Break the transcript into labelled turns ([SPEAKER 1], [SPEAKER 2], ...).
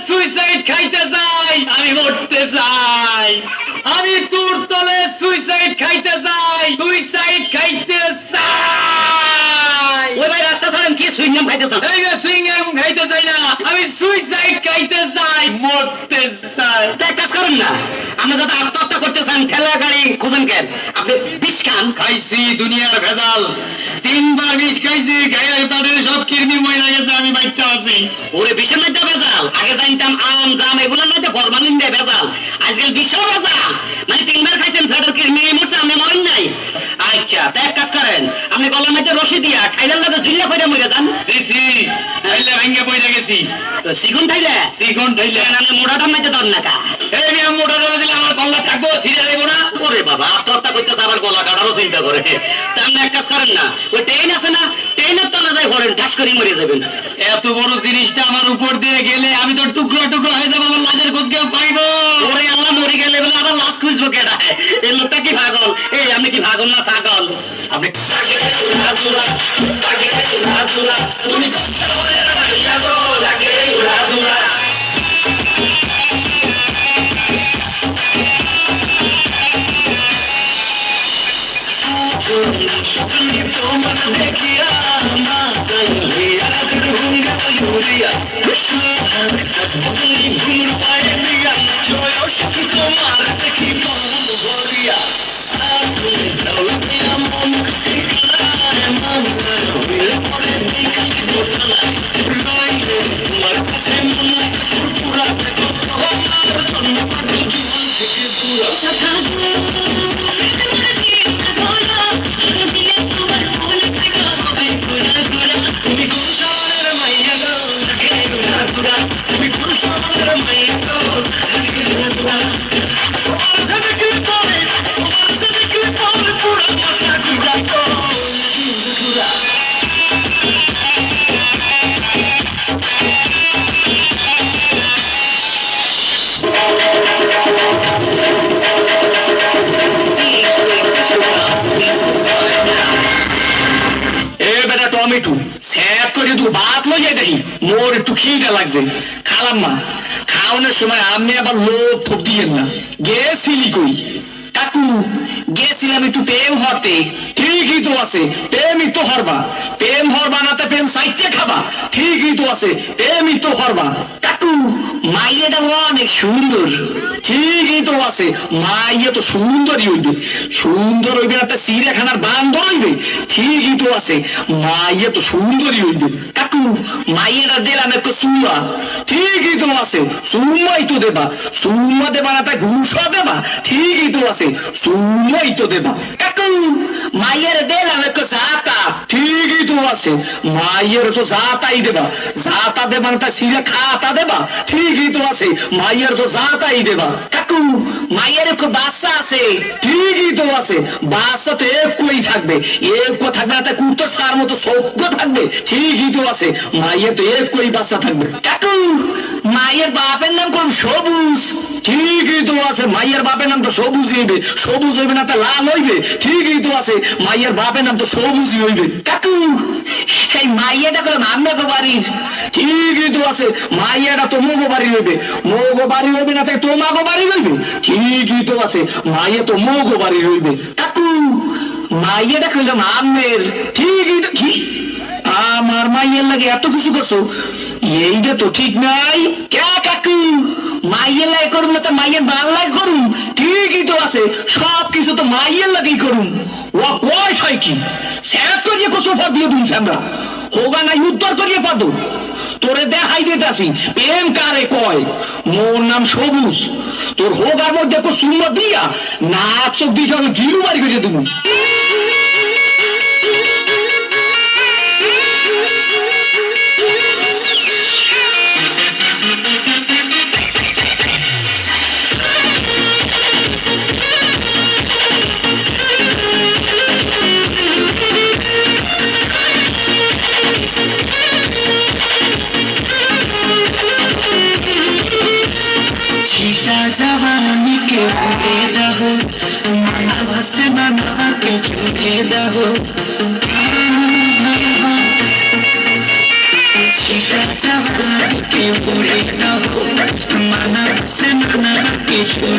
[SPEAKER 1] Suicide খাইতে যাই, আমি মরতে চাই। আমি তোর তলে সুইসাইড খাইতে যাই, সুইসাইড খাইতে চাই।
[SPEAKER 2] ওই ভাই রাস্তা ছাড়েন, কি সুইংগাম খাইতে চান?
[SPEAKER 1] এই যে সুইংগাম খাইতে চাই না, আমি সুইসাইড খাইতে চাই, মরতে চাই।
[SPEAKER 2] তাই কাজ করেন না, আপনি যাতে আত্মহত্যা করতে চান ঠেলা গাড়ি খুঁজেন কেন? আপনি বিষ খান।
[SPEAKER 1] খাইছি দুনিয়ার ভেজাল, 3 বার বিষ খাইছি, গায়ের পাড়ের সব কৃমি ময়লা গেছে, আমি বাচ্চা আছি।
[SPEAKER 2] ওরে বিষের মধ্যে ভেজাল, আগে জানতাম আম জাম এগুলোর মধ্যে ফরমালিন দিয়ে ভেজাল, আজকাল বিষও ভেজাল। মানে 3 বার খাইছেন, ফেটের কৃমি মরছে, আপনি মরেন নাই। আচ্ছা তাই এক কাজ করেন, আপনি গলার মধ্যে রশি দিয়া খাইলেন না, ঝিল্লা পয়টা মরে যান।
[SPEAKER 1] দিছি খাইলে ভাঙ্গে পয়টা গেছি।
[SPEAKER 2] সিগুন খাইলে
[SPEAKER 1] সিগুন খাইলে
[SPEAKER 2] আমি মোটাটার মধ্যে ধর না কা।
[SPEAKER 1] এই আমি মোটাটা দিলে আমার গলা থাকবো, ছিঁড়ে যাইবো না?
[SPEAKER 2] ওরে বাবা, আত্মহত্যা করতেছে আবার গলা কাটারও চিন্তা করে। তা আপনি এক কাজ করেন না, ওই ট্রেন আছে না, ট্রেনের তলে যাই পড়েন, ঠাস করে মরে যাবেন।
[SPEAKER 1] এত বড় জিনিসটা আমার উপর দিয়ে গেলে আমি তো টুকরো টুকরো হয়ে যাবো, আমার লাশের খোঁজ কেউ পাইবো?
[SPEAKER 2] ওরে আল্লাহ, মরে গেলে বলে আবার লাশ খুঁজবো কেডা? এই লোকটা কি পাগল? এই আপনি কি পাগল না ছাগল? আপনি
[SPEAKER 1] টমেটো স্যাপ করে দু ভাত লইয়া দেখি, মোর একটু খিদে লাগছে, খালাম না। খাওয়ানোর সময় আমি আবার লোভ থোপ দিয়েন না। গেছিলি কই? কাকু গেছিলাম একটু প্রেম হতে। ঠিকই তো আছে, প্রেমই তো হরবা। প্রেম হরবা না তো প্রেম সাইটে খাবা। ঠিকই তো আছে, প্রেমই তো হরবা। কাকু মাইয়াটা অনেক সুন্দর। ঠিকই তো আছে, মাইয়া তো সুন্দরই হইবে। সুন্দর হইবে না তা চিড়িয়াখানার বান্দর হইবে? ঠিকই তো আছে, মাইয়া তো সুন্দরই হইবে। কাকু মাইয়াটা দিলাম একটু চুমা। ঠিকই তো আছে, চুমাই তো দেবা। চুমা দেবা না তা ঘুষও দেবা? ঠিকই তো আছে, চুমাই তো দেবা। কাকু মাইয়ার দিলাম একটু জাতা। ঠিকই তো আছে, মাইয়ের তো জাতাই দেবা। জাতা দেবা না তা চিড়ে খাতা দেবা? ঠিকই তো আছে, মাইয়ের তো জাতাই দেবা। কাকু মাইয়ের একটু বাচ্চা আছে। ঠিকই তো আছে, বাচ্চা তো একই থাকবে। একো থাকবে না তা কুত্তর সার মতো সভ্য থাকবে? ঠিকই তো আছে, মাইয়ের তো একই বাচ্চা থাকবে। কাকু মাইয়ের বাপের নাম কোন? সবুজ। ঠিকই তো আছে, মাইয়ের বাপের নাম তো সবুজ হইবে। সবুজ হইবে না তা লাল হইবে? ঠিকই তো আছে, মাইয়ের বাপের নাম তো সবুজই হইবে। কাকু এই মাইয়াটা করলাম আপনাকে বাড়ির? ঠিকই তো আছে, মাইয়াটা তো মোগো বাড়ি হইবে। মোগো বাড়ি হইবে না তাই তোমাগো বাড়ি হইবে? ঠিকই তো আছে, মাইয়া তো মোগো বাড়ি হইবে। কাকু মাইয়াটা করলাম আমের? ঠিকই তো। কি আমার মাইয়ের লাগে এত কিছু করছো? এইটা তো ঠিক নাই। কে কাকু মাইয়ের লাগে করুন না তা মাইয়ের বাল লাগে করুন? ঠিকই তো আছে, সব কিছু তো মাইয়ের লাগেই করুন। ও কয় হয় কি স্যার করিয়ে কোসো পর দিয়ে দিন আমরা হোগা নাই উত্তর করিয়ে পাদো। তোরে দেখাই দিতাছি প্রেম কারে কয়। মোর নাম সবুজ, তোর হোগার মধ্যে চুম্বক দিয়া নাক চোখ দিয়ে আমি গিরু বাড়ি করে দেবো।
[SPEAKER 3] छीटा जवानी के उड़े दहो, मनवा से मनवा के जुड़े दहो। छीटा जवानी के उड़े दहो, मनवा से मनवा के जुड़े